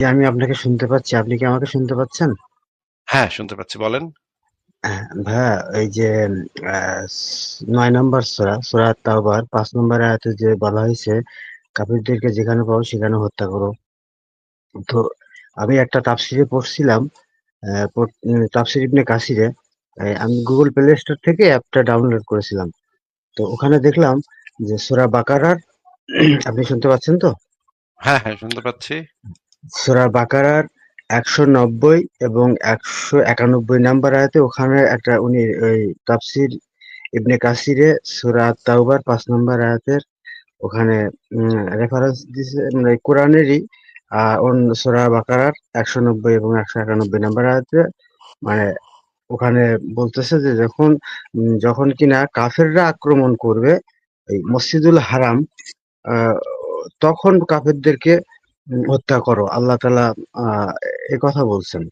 আমি আপনাকে শুনতে পাচ্ছি। আপনি কি আমাকে শুনতে পাচ্ছেন? হ্যাঁ, শুনতে পাচ্ছি, বলেন। ভাইয়া, এই যে 9 নম্বর সূরা, সূরা তাওবার 5 নম্বর আয়াতে যে বলা হয়েছে, কাফিরদেরকে যেখানে পাও সেখানে হত্যা করো। তো আমি একটা তাফসিরে পড়ছিলাম, তাফসির ইবনে কাসিরে। আমি গুগল প্লে স্টোর থেকে অ্যাপটা ডাউনলোড করেছিলাম। তো ওখানে দেখলাম যে সূরা বাকারার আপনি শুনতে পাচ্ছেন তো? হ্যাঁ, হ্যাঁ, শুনতে পাচ্ছি। সূরা বাকারার ১৯০ এবং ১৯১ নাম্বার আয়াতে ওখানে একটা উনি ওই তাফসির ইবনে কাসিরে সূরা তাওবার ৫ নম্বর আয়াতের ওখানে রেফারেন্স দিছে, মানে কোরআনেরই সূরা বাকারার ১৯০ এবং ১৯১ নাম্বার আয়াতে, মানে ওখানে বলতেছে যে যখন কিনা কাফেররা আক্রমণ করবে এই মসজিদুল হারাম, আহ, তখন কাফেরদেরকে হত্যা করো। আল্লাহ তাআলা আহ, এ কথা বলছেন।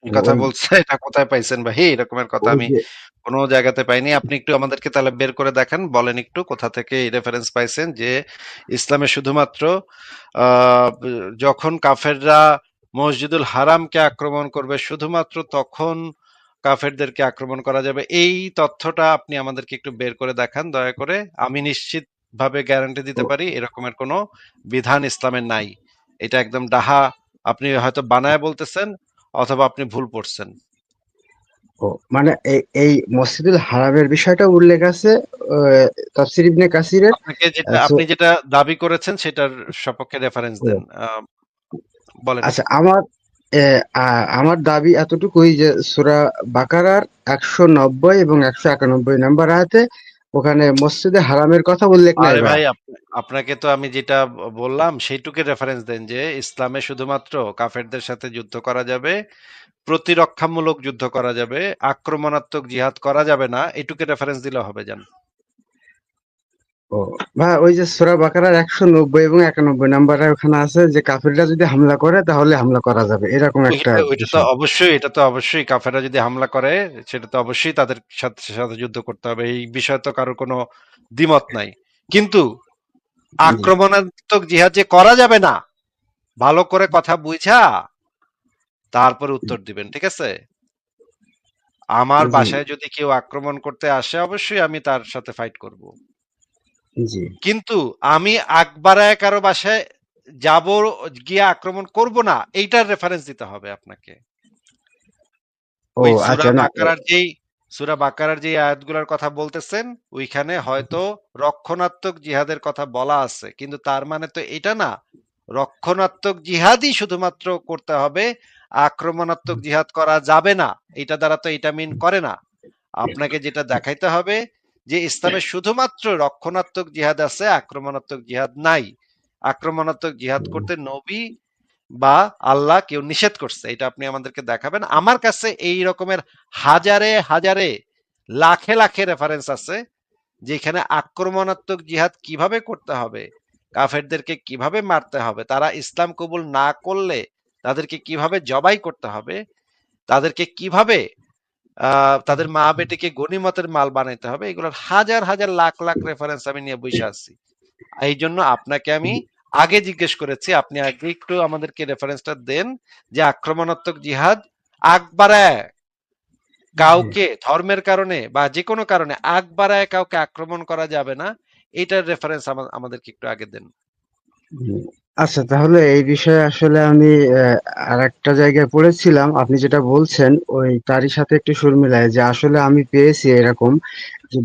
এই মানে কথা ওই বলছে, এটা কোথায় পাইছেন ভাই? এরকমের কথা ওই আমি যে কোনো জায়গাতে পাইনি। আপনি একটু আমাদেরকে তাহলে বের করে দেখান। বলেন একটু কোথা থেকে এই রেফারেন্স পাইছেন যে ইসলামে শুধুমাত্র যখন কাফেররা মসজিদুল হারামকে আক্রমণ করবে শুধুমাত্র তখন কাফেরদেরকে আক্রমণ করা যাবে। এই তথ্যটা আপনি আমাদেরকে একটু বের করে দেখান দয়া করে। আমি নিশ্চিত ভাবে গ্যারান্টি দিতে ও- পারি এরকমের কোনো বিধান ইসলামের নাই। এটা একদম ডাহা, আপনি হয়তো বানায় বলতেছেন অথবা আপনি ভুল পড়ছেন। ও মানে এই মসজিদুল হারামের বিষয়টা উল্লেখ আছে তাফসির ইবনে কাসিরের। আপনি যেটা দাবি করেছেন সেটার সপক্ষে রেফারেন্স দেন। বলেন আচ্ছা, একটু। আমার দাবি এতটুকুই যে সূরা বাকারার ১৯০ এবং ১৯১ নাম্বার আয়াতে ওখানে মসজিদে হারামের কথা উল্লেখ নাই আরে ভাই। ভাই, আপনাকে তো আমি যেটা বললাম সেইটুকু রেফারেন্স দেন যে ইসলামে শুধুমাত্র কাফেরদের সাথে যুদ্ধ করা যাবে, প্রতিরক্ষামূলক যুদ্ধ করা যাবে, আক্রমণাত্মক জিহাদ করা যাবে না, এটুকু রেফারেন্স দিলে হবে। যান। ও ভাই, ওই যে সূরা বাকারার ১৯০ এবং ৯১ নাম্বার ওখানে আছে যে কাফিররা যদি হামলা করে তাহলে হামলা করা যাবে, এরকম একটা ওইটা তো বিষয়। অবশ্যই, এটা তো অবশ্যই কাফেররা যদি হামলা করে সেটা তো অবশ্যই তাদের সাথে সাথে যুদ্ধ করতে হবে, এই বিষয়ে তো কারো কোনো দ্বিমত নাই। কিন্তু জি, আক্রমণাত্মক জিহাদ যে করা যাবে না, ভালো করে কথা বুঝা তারপরে উত্তর দিবেন, ঠিক আছে? আমার জি, বাসায় যদি কেউ আক্রমণ করতে আসে অবশ্যই আমি তার সাথে ফাইট করব, জি। কিন্তু আমি বাড়ায় কারো বাসায় যাব, গিয়ে আক্রমণ করব না, এইটার রেফারেন্স দিতে হবে আপনাকে। ও ওই আচ্ছা, না সূরা বাকারার যেই আয়াতগুলোর কথা বলতেছেন ওইখানে হয়তো রক্ষণাত্মক জিহাদের কথা বলা আছে, কিন্তু তার মানে তো এটা না রক্ষণাত্মক জিহাদই শুধুমাত্র করতে হবে, আক্রমণাত্মক জিহাদ করা যাবে না। এটা দ্বারা তো এটা মিন করে না। আপনাকে যেটা দেখাইতে হবে যে ইসলামে শুধুমাত্র রক্ষণাত্মক জিহাদ আছে, আক্রমণাত্মক জিহাদ নাই। আক্রমণাত্মক জিহাদ করতে নবী বা আল্লাহ কেউ নিষেধ করছে, এটা আপনি আমাদেরকে দেখাবেন। আমার কাছে এই রকমের হাজারে হাজারে লাখে লাখে রেফারেন্স আছে যেখানে আক্রমণাত্মক জিহাদ কিভাবে করতে হবে, কাফেরদেরকে কিভাবে মারতে হবে, তারা ইসলাম কবুল না করলে তাদেরকে কিভাবে জবাই করতে হবে, তাদেরকে কিভাবে তাদের মা বেটিকে গনিমতের মাল বানাইতে হবে, এগুলোর হাজার হাজার লাখ লাখ রেফারেন্স আমি নিয়ে বসে আছি। এই জন্য আপনাকে আমি আগে জিজ্ঞেস করেছি, আপনি আগে একটু আমাদেরকে রেফারেন্সটা দেন যে আক্রমণাত্মক জিহাদ আগ বাড়ায় কাউকে ধর্মের কারণে বা যে কোনো কারণে আগ বাড়ায় কাউকে আক্রমণ করা যাবে না, এটার রেফারেন্স আমাদেরকে একটু আগে দেন। হুম। আচ্ছা, তাহলে এই বিষয়ে আসলে আমি আরেকটা জায়গায় পড়েছিলাম, আপনি যেটা বলছেন ওই তারই সাথে একটু সুর মিলায়, যে আসলে আমি পেয়েছি এরকম যে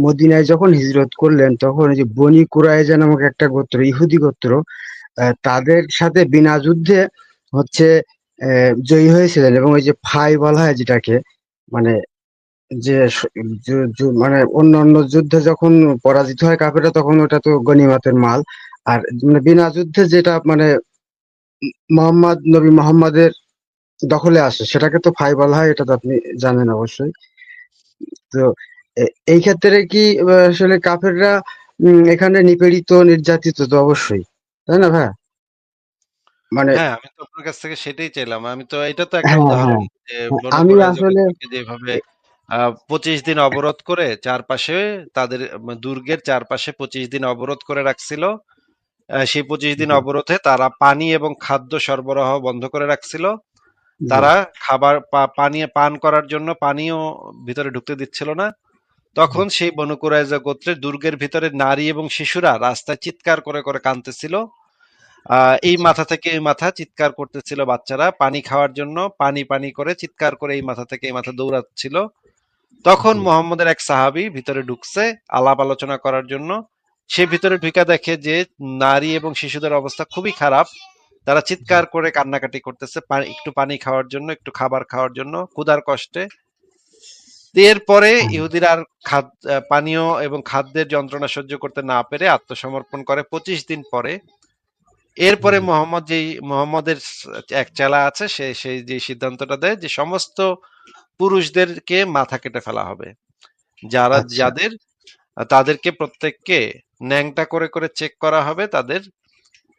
মদিনায় যখন হিজরত করলেন তখন ওই যে বনি কুরাইজা নামক একটা গোত্র, ইহুদি গোত্র, তাদের সাথে বিনা যুদ্ধে হচ্ছে জয়ী হয়েছিলেন। এবং ওই যে ফাই বলা হয় যেটাকে, মানে যে মানে অন্য অন্য যুদ্ধে যখন পরাজিত হয় কাফেররা তখন ওটা তো গনিমতের মাল। আর মানে বিনা যুদ্ধে যেটা মানে নবী মোহাম্মদের দখলে আসে সেটাকে তো ফাই বলা হয়, এটা তো আপনি জানেন অবশ্যই। তো এই ক্ষেত্রে কি আসলে কাফেররা এখানে নিপীড়িত নির্যাতিত তো অবশ্যই, তাই না ভাই? মানে হ্যাঁ, আমি তো আপনার কাছ থেকে সেটাই চাইলাম। আমি তো এটা তো একটা হ্যাঁ, হ্যাঁ, উদাহরণ যে হ্যাঁ, বনু আমি কুরাইজা আসলে গোত্রকে যেভাবে 25 দিন অবরোধ করে চারপাশে তাদের দুর্গের চারপাশে 25 দিন অবরোধ করে রাখছিল, সেই 25 দিন জি, অবরোধে তারা পানি এবং খাদ্য সরবরাহ বন্ধ করে রাখছিল। জি, তারা খাবার পানি পান করার জন্য পানিও ভিতরে ঢুকতে দিচ্ছিল না। তখন সেই বনু কুরাইজা গোত্রের দুর্গের ভিতরে নারী এবং শিশুরা রাস্তায় চিৎকার করে করে কাঁদতেছিল। এই আচ্ছা, মাথা থেকে এই মাথা চিৎকার করতেছিল বাচ্চারা পানি খাওয়ার জন্য, পানি পানি করে চিৎকার করে এই মাথা থেকে এই মাথা দৌড়াচ্ছিল। তখন জি, মোহাম্মদের এক সাহাবী ভিতরে ঢুকছে আলাপ আলোচনা করার জন্য। সে ভিতরে ঢুকে দেখে যে নারী এবং শিশুদের অবস্থা খুবই খারাপ। তারা জি, চিৎকার করে কান্নাকাটি করতেছে একটু পানি খাওয়ার জন্য, একটু খাবার খাওয়ার জন্য, ক্ষুধার কষ্টে। এরপরে হ্যাঁ, ইহুদিরা আর পানীয় এবং খাদ্যের যন্ত্রণা সহ্য করতে না পেরে আত্মসমর্পণ করে 25 দিন পরে। এরপরে জি, মোহাম্মদের এক চেলা আছে, সে সেই যে সিদ্ধান্তটা দেয় যে সমস্ত পুরুষদেরকে মাথা কেটে ফেলা হবে। আচ্ছা, যাদের তাদেরকে প্রত্যেককে ন্যাংটা করে করে চেক করা হবে তাদের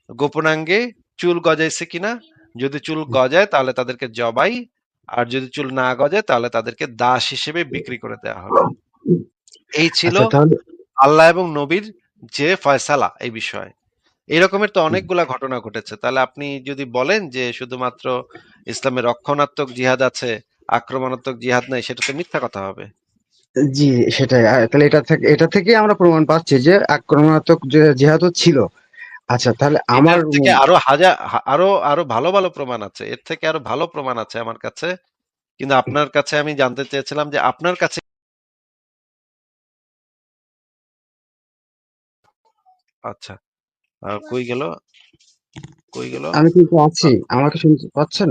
গোপনাঙ্গে চুল গজাইছে কিনা। যদি চুল গজায় তাহলে তাদেরকে জবাই, আর যদি চুল না গজায় তাহলে তাদেরকে দাস হিসেবে বিক্রি করে দেওয়া হবে। এই ছিল আচ্ছা তাহলে আল্লাহ এবং নবীর যে ফয়সালা এই বিষয়ে। এই রকমের তো অনেকগুলা ঘটনা ঘটেছে। তাহলে আপনি যদি বলেন যে শুধুমাত্র ইসলামে রক্ষণাত্মক জিহাদ আছে, আক্রমণাত্মক জিহাদ নাই, সেটা তো মিথ্যা কথা হবে। জি, সেটাই। তাহলে এটা থেকে আমরা প্রমাণ পাচ্ছি যে আক্রমণাত্মক যে জিহাদও ছিল। আচ্ছা তাহলে আমার এটার থেকে আরো আরো আরো ভালো ভালো প্রমাণ আছে, এর থেকে আরো ভালো প্রমাণ আছে আমার কাছে। কিন্তু আপনার কাছে আমি জানতে চেয়েছিলাম যে আপনার কাছে। আচ্ছা, কই গেল, কই গেল? আমি কিন্তু আছি। আ- আমাকে শুনতে পাচ্ছেন?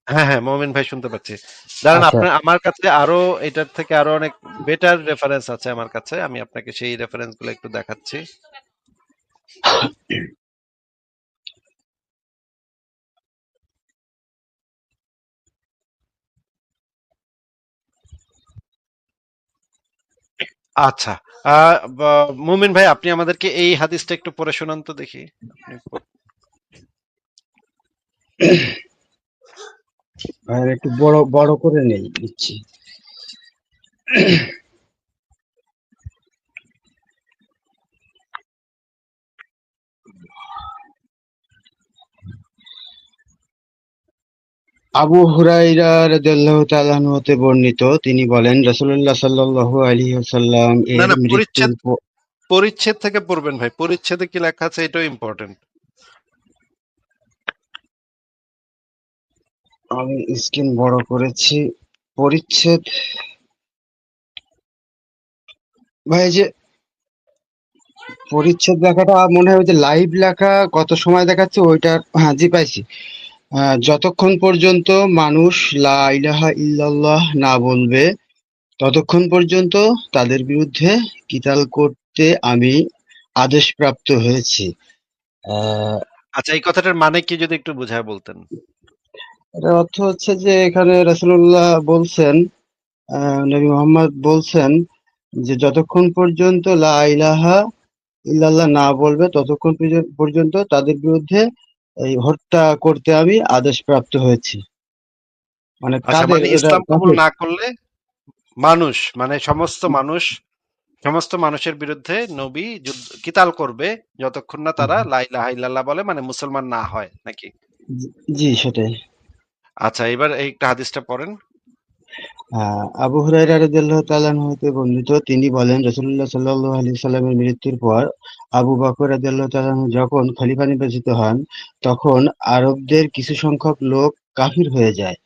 হ্যাঁ হ্যাঁ, মমিন ভাই শুনতে পাচ্ছি। দাঁড়ান, আচ্ছা, আপনার আমার কাছে আরো এটার থেকে আরো অনেক বেটার রেফারেন্স আছে আমার কাছে, আমি আপনাকে সেই রেফারেন্স গুলো একটু দেখাচ্ছি। আচ্ছা, মুমিন ভাই আপনি আমাদেরকে এই হাদিসটা একটু পড়ে শোনান তো দেখি। আপনি আর একটু বড় বড় করে নিচ্ছি। আবু হুরায়রা রাদিয়াল্লাহু তাআলা আনহু হতে বর্ণিত, তিনি বলেন রাসূলুল্লাহ সাল্লাল্লাহু আলাইহি ওয়াসাল্লাম না এর না, মৃত্যুর পরিচ্ছেদ পরিচ্ছেদ থেকে পড়বেন ভাই, পরিচ্ছেদে কি লেখা আছে এটাও ইম্পর্টেন্ট। আমি স্ক্রিন বড় করেছি। পরিচ্ছেদ, ভাই এই যে পরিচ্ছেদ লেখাটা মনে হয় ওই যে লাইভ লেখা কত সময় দেখাচ্ছে ওইটা। হ্যাঁ, জি পাইছি। যতক্ষণ পর্যন্ত মানুষ লা ইলাহা ইল্লাল্লাহ না বলবে ততক্ষণ পর্যন্ত তাদের বিরুদ্ধে কিতাল করতে আমি আদেশপ্রাপ্ত হয়েছি। আহ, আচ্ছা, এই কথাটার মানে কি যদি একটু বুঝায় বলতেন। এটার অর্থ হচ্ছে যে এখানে রাসূলুল্লাহ বলছেন, নবী মুহাম্মদ বলছেন যে যতক্ষণ পর্যন্ত লা ইলাহা ইল্লাল্লাহ না বলবে ততক্ষণ পর্যন্ত তাদের বিরুদ্ধে এই হত্যা করতে আমি আদেশপ্রাপ্ত হয়েছি। মানে আচ্ছা, কাদের মানে এটা, ইসলাম কবুল কাদের? না করলে মানুষ, মানে সমস্ত মানুষ, সমস্ত মানুষের বিরুদ্ধে নবী কিতাল করবে যতক্ষণ না তারা লা ইলাহা ইল্লাল্লাহ বলে, মানে মুসলমান না হয় নাকি? জি, সেটাই। আচ্ছা, এবার এই একটা হাদিসটা পড়েন। আবু হুরায়রা রাদিয়াল্লাহু তাআলা আনহু হতে বর্ণিত, তিনি বলেন রাসূলুল্লাহ সাল্লাল্লাহু আলাইহি সাল্লামের মৃত্যুর পর আবু বকর রাদিয়াল্লাহু তাআলা আনহু যখন খলিফা নির্বাচিত হন তখন আরবদের কিছু সংখ্যক লোক কাফির হয়ে যায়।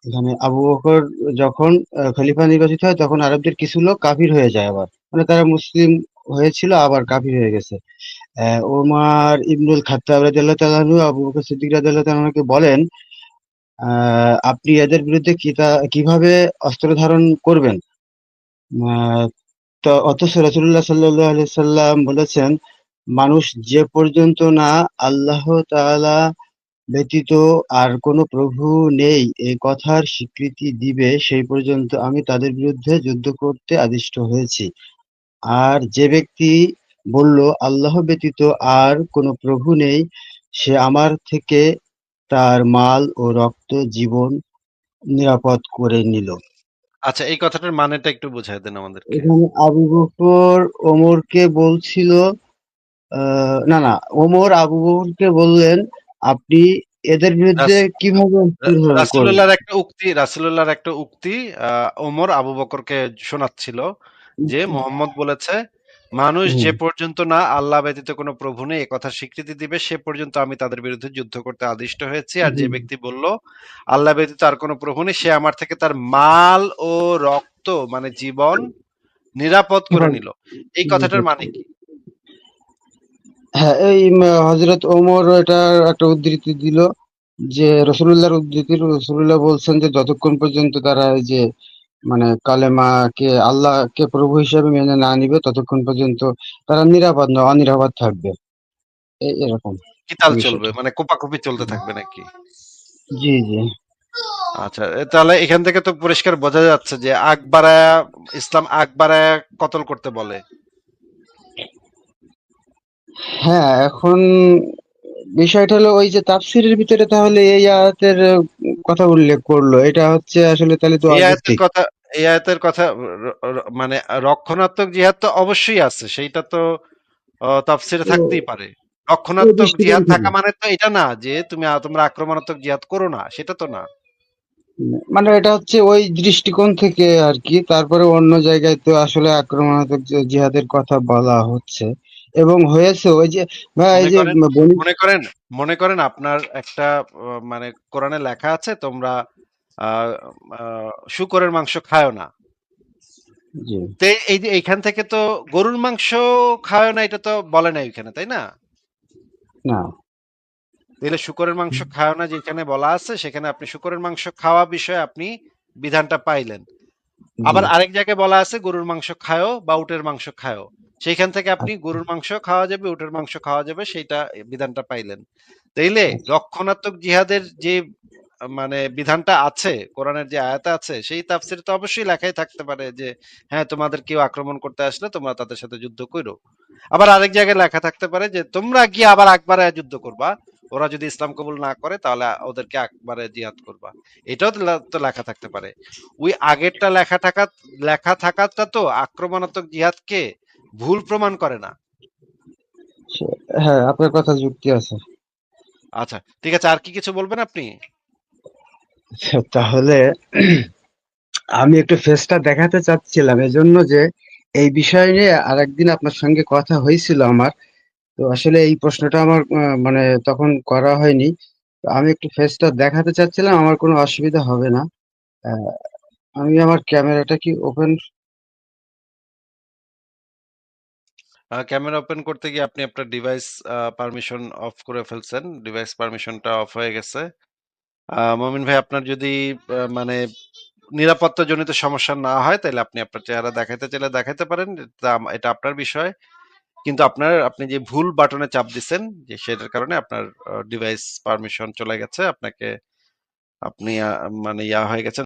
এখানে আবু বকর যখন খলিফা নির্বাচিত হয় তখন আরবদের কিছু লোক কাফির হয়ে যায় আবার। মানে তারা মুসলিম হয়েছিল আবার কাফির হয়ে গেছে। ওমর ইবনুল খাত্তাব রাদিয়াল্লাহু তাআলা আনহু আবু বকর সিদ্দিক রাদিয়াল্লাহু তাআলা আনহুকে বলেন, আপনি এদের বিরুদ্ধে কিভাবে অস্ত্র ধারণ করবেন? আহ, তো অথচ রাসূলুল্লাহ সাল্লাল্লাহু আলাইহি সাল্লাম বলেছেন, মানুষ যে পর্যন্ত না আল্লাহ তাআলা ব্যতীত আর কোনো প্রভু নেই এ কথার স্বীকৃতি দিবে সেই পর্যন্ত আমি তাদের বিরুদ্ধে যুদ্ধ করতে আদিষ্ট হয়েছি। আর যে ব্যক্তি বলল আল্লাহ ব্যতীত আর কোনো প্রভু নেই সে আমার থেকে তার মাল ও রক্ত জীবন নিরাপদ করে নিল। আচ্ছা, এই কথাটার মানেটা একটু বুঝাই দেন আমাদেরকে। এখানে আবু বকর ওমরকে বলছিল না না, ওমর আবু বকরকে বললেন, আপনি এদের বিরুদ্ধে কিভাবে করবেন। রাসূলুল্লাহর একটা উক্তি ওমর আবু বকরকে শোনাচ্ছিল যে মুহাম্মদ বলেছে, মানুষ হুম, যে পর্যন্ত না আল্লাহ ব্যতীত কোনো প্রভু নেই এ কথার স্বীকৃতি দিবে সে পর্যন্ত আমি তাদের বিরুদ্ধে যুদ্ধ করতে আদিষ্ট হয়েছি। আর যে হুম, ব্যক্তি বলল আল্লাহ ব্যতীত আর কোনো প্রভু নেই সে আমার থেকে তার মাল ও রক্ত মানে জীবন নিরাপদ করে হুম, নিল। এই কথাটার মানে কি? হ্যাঁ, এই হযরত ওমর এটার একটা উদ্ধৃতি দিল যে রাসূলুল্লাহর উদ্ধৃতি, রাসূলুল্লাহ বলছেন যে যতক্ষণ পর্যন্ত তারা এই যে মানে কালেমাকে আল্লাহকে প্রভু হিসেবে মেনে না নিবে ততক্ষণ পর্যন্ত তারা নিরাপদ নয়, অনিরাপদ থাকবে। এরকম কিতাল চলবে বিষয়টা। মানে কোপাকুপি চলতে থাকবে নাকি? জি, জি। আচ্ছা, তাহলে এখান থেকে তো পরিষ্কার বোঝা যাচ্ছে যে ইসলাম আগ বাড়ায়া কতল করতে বলে। হ্যাঁ, এখন বিষয়টা হলো ওই যে তাফসীরের ভিতরে তাহলে এই আয়াতের কথা উল্লেখ করলো। এটা হচ্ছে আসলে তাহলে তো এই আয়াতের অযৌক্তিক। কথা এই আয়াতের কথা মানে রক্ষণাত্মক জিহাদ তো অবশ্যই আছে। সেইটা তো তাফসীরে তো থাকতেই পারে। ওই রক্ষণাত্মক দৃষ্টিকোণ জিহাদ থেকে। থাকা মানে তো এটা না যে তোমরা আক্রমণাত্মক জিহাদ করো না, সেটা তো না। মানে এটা হচ্ছে ওই দৃষ্টিকোণ থেকে আরকি। তারপরে অন্য জায়গায় তো আসলে আক্রমণাত্মক জিহাদের কথা বলা হচ্ছে এবং হয়েছে ওই যে ভাই এই মনে যে করেন বনি মনে করেন মনে করেন আপনার একটা মানে কোরআনে লেখা আছে তোমরা আহ শূকরের মাংস খায়ও না। জি, তো এই যে এইখান থেকে তো গরুর মাংস খায় না এটা তো বলে না ওইখানে, তাই না? না, তাহলে শূকরের মাংস খায় না যেখানে বলা আছে সেখানে আপনি শূকরের মাংস খাওয়া বিষয়ে আপনি বিধানটা পাইলেন। জি, আবার আরেক জায়গায় বলা আছে গরুর মাংস খায়ও বা উটের মাংস খায়ও। সেইখান থেকে আপনি আচ্ছা, গরুর মাংস খাওয়া যাবে, উটের মাংস খাওয়া যাবে সেইটা বিধানটা পাইলেন। তাইলে আচ্ছা। রক্ষণাত্মক জিহাদের যে মানে বিধানটা আছে কোরআনের যে আয়াতে আছে সেই তাফসীরে তো অবশ্যই লেখাই থাকতে পারে যে হ্যাঁ তোমাদের কেউ আক্রমণ করতে আসলে তোমরা তাদের সাথে যুদ্ধ করো। আবার আরেক জায়গায় লেখা থাকতে পারে যে তোমরা গিয়ে আবার আকবারে যুদ্ধ করবা, ওরা যদি ইসলাম কবুল না করে তাহলে ওদেরকে আকবারে জিহাদ করবা। এটাও তো লেখা থাকতে পারে। ওই আগেরটা লেখা থাকাটা তো আক্রমণাত্মক জিহাদকে ভুল প্রমাণ করে না। হ্যাঁ, আপনার কথা যুক্তি আছে। আচ্ছা, ঠিক আছে, আর কি কিছু বলবেন আপনি? আচ্ছা, তাহলে আমি একটু ফেসটা দেখাতে চাচ্ছিলাম এজন্য যে এই বিষয় নিয়ে আরেকদিন আপনার সঙ্গে কথা হয়েছিল আমার। তো আসলে এই প্রশ্নটা আমার মানে তখন করা হয়নি। তো আমি একটু ফেসটা দেখাতে চাচ্ছিলাম, আমার কোনো অসুবিধা হবে না। আহ, আমি আমার ক্যামেরাটা কি ওপেন। ক্যামেরা ওপেন করতে গিয়ে আপনি আপনার ডিভাইস পারমিশন অফ করে ফেলছেন, ডিভাইস পারমিশনটা অফ হয়ে গেছে। মমিন ভাই আপনার যদি মানে নিরাপত্তা জনিত সমস্যা না হয় তাহলে আপনি আপনার চেহারা দেখাইতে চাইলে দেখাইতে পারেন, এটা আপনার বিষয়। কিন্তু আপনি যে ভুল বাটনে চাপ দিচ্ছেন যে সেটার কারণে আপনার ডিভাইস পারমিশন চলে গেছে, আপনি মানে ইয়া হয়ে গেছে।